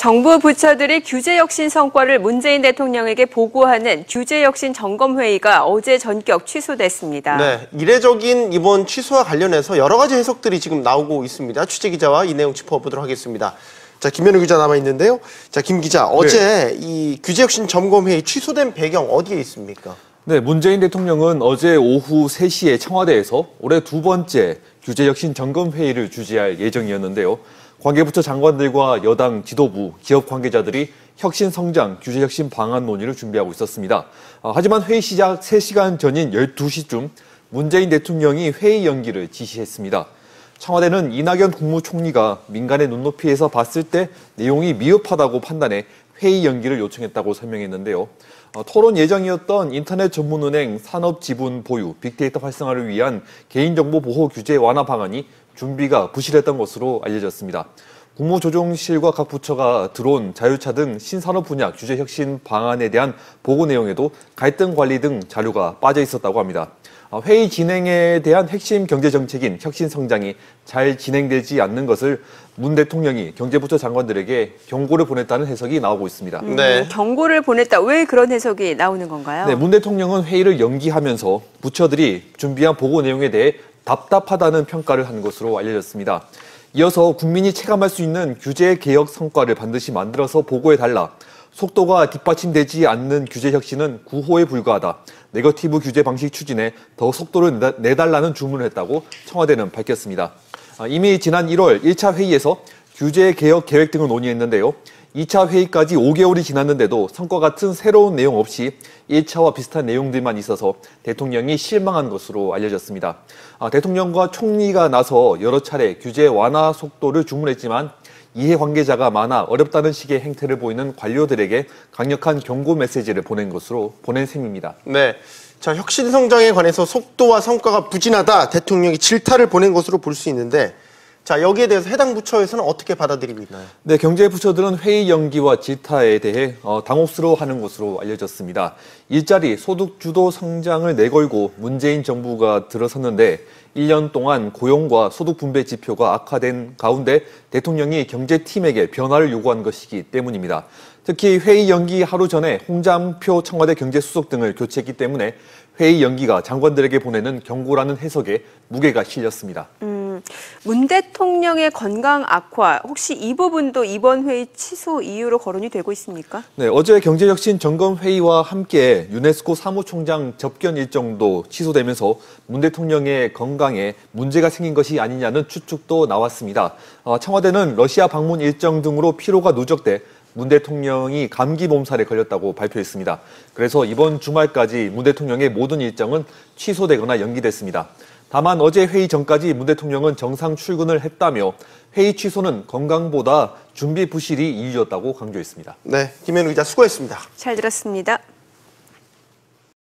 정부 부처들이 규제혁신 성과를 문재인 대통령에게 보고하는 규제혁신 점검회의가 어제 전격 취소됐습니다. 네, 이례적인 이번 취소와 관련해서 여러 가지 해석들이 지금 나오고 있습니다. 취재기자와 이 내용 짚어보도록 하겠습니다. 자, 김현우 기자 남아있는데요. 자, 김 기자, 어제 이 규제혁신 점검회의 취소된 배경 어디에 있습니까? 네, 문재인 대통령은 어제 오후 3시에 청와대에서 올해 두 번째 규제혁신 점검회의를 주재할 예정이었는데요. 관계부처 장관들과 여당 지도부, 기업 관계자들이 혁신 성장, 규제 혁신 방안 논의를 준비하고 있었습니다. 하지만 회의 시작 3시간 전인 12시쯤 문재인 대통령이 회의 연기를 지시했습니다. 청와대는 이낙연 국무총리가 민간의 눈높이에서 봤을 때 내용이 미흡하다고 판단해 회의 연기를 요청했다고 설명했는데요. 토론 예정이었던 인터넷 전문은행 산업지분 보유, 빅데이터 활성화를 위한 개인정보 보호 규제 완화 방안이 준비가 부실했던 것으로 알려졌습니다. 국무조정실과 각 부처가 드론, 자율차 등 신산업 분야 규제 혁신 방안에 대한 보고 내용에도 갈등 관리 등 자료가 빠져 있었다고 합니다. 회의 진행에 대한 핵심 경제정책인 혁신 성장이 잘 진행되지 않는 것을 문 대통령이 경제부처 장관들에게 경고를 보냈다는 해석이 나오고 있습니다. 네. 경고를 보냈다. 왜 그런 해석이 나오는 건가요? 네, 문 대통령은 회의를 연기하면서 부처들이 준비한 보고 내용에 대해 답답하다는 평가를 한 것으로 알려졌습니다. 이어서 국민이 체감할 수 있는 규제 개혁 성과를 반드시 만들어서 보고해달라. 속도가 뒷받침되지 않는 규제 혁신은 구호에 불과하다. 네거티브 규제 방식 추진에 더 속도를 내달라는 주문을 했다고 청와대는 밝혔습니다. 이미 지난 1월 1차 회의에서 규제 개혁 계획 등을 논의했는데요. 2차 회의까지 5개월이 지났는데도 성과 같은 새로운 내용 없이 1차와 비슷한 내용들만 있어서 대통령이 실망한 것으로 알려졌습니다. 대통령과 총리가 나서 여러 차례 규제 완화 속도를 주문했지만 이해관계자가 많아 어렵다는 식의 행태를 보이는 관료들에게 강력한 경고 메시지를 보낸 셈입니다. 네. 자, 혁신 성장에 관해서 속도와 성과가 부진하다 대통령이 질타를 보낸 것으로 볼 수 있는데 자, 여기에 대해서 해당 부처에서는 어떻게 받아들이고 있나요? 네, 경제부처들은 회의 연기와 질타에 대해 당혹스러워하는 것으로 알려졌습니다. 일자리, 소득 주도 성장을 내걸고 문재인 정부가 들어섰는데 1년 동안 고용과 소득 분배 지표가 악화된 가운데 대통령이 경제팀에게 변화를 요구한 것이기 때문입니다. 특히 회의 연기 하루 전에 홍장표 청와대 경제수석 등을 교체했기 때문에 회의 연기가 장관들에게 보내는 경고라는 해석에 무게가 실렸습니다. 문 대통령의 건강 악화, 혹시 이 부분도 이번 회의 취소 이유로 거론이 되고 있습니까? 네, 어제 경제혁신 점검회의와 함께 유네스코 사무총장 접견 일정도 취소되면서 문 대통령의 건강에 문제가 생긴 것이 아니냐는 추측도 나왔습니다. 청와대는 러시아 방문 일정 등으로 피로가 누적돼 문 대통령이 감기 몸살에 걸렸다고 발표했습니다. 그래서 이번 주말까지 문 대통령의 모든 일정은 취소되거나 연기됐습니다. 다만 어제 회의 전까지 문 대통령은 정상 출근을 했다며 회의 취소는 건강보다 준비 부실이 이유였다고 강조했습니다. 네, 김현우 기자 수고했습니다. 잘 들었습니다.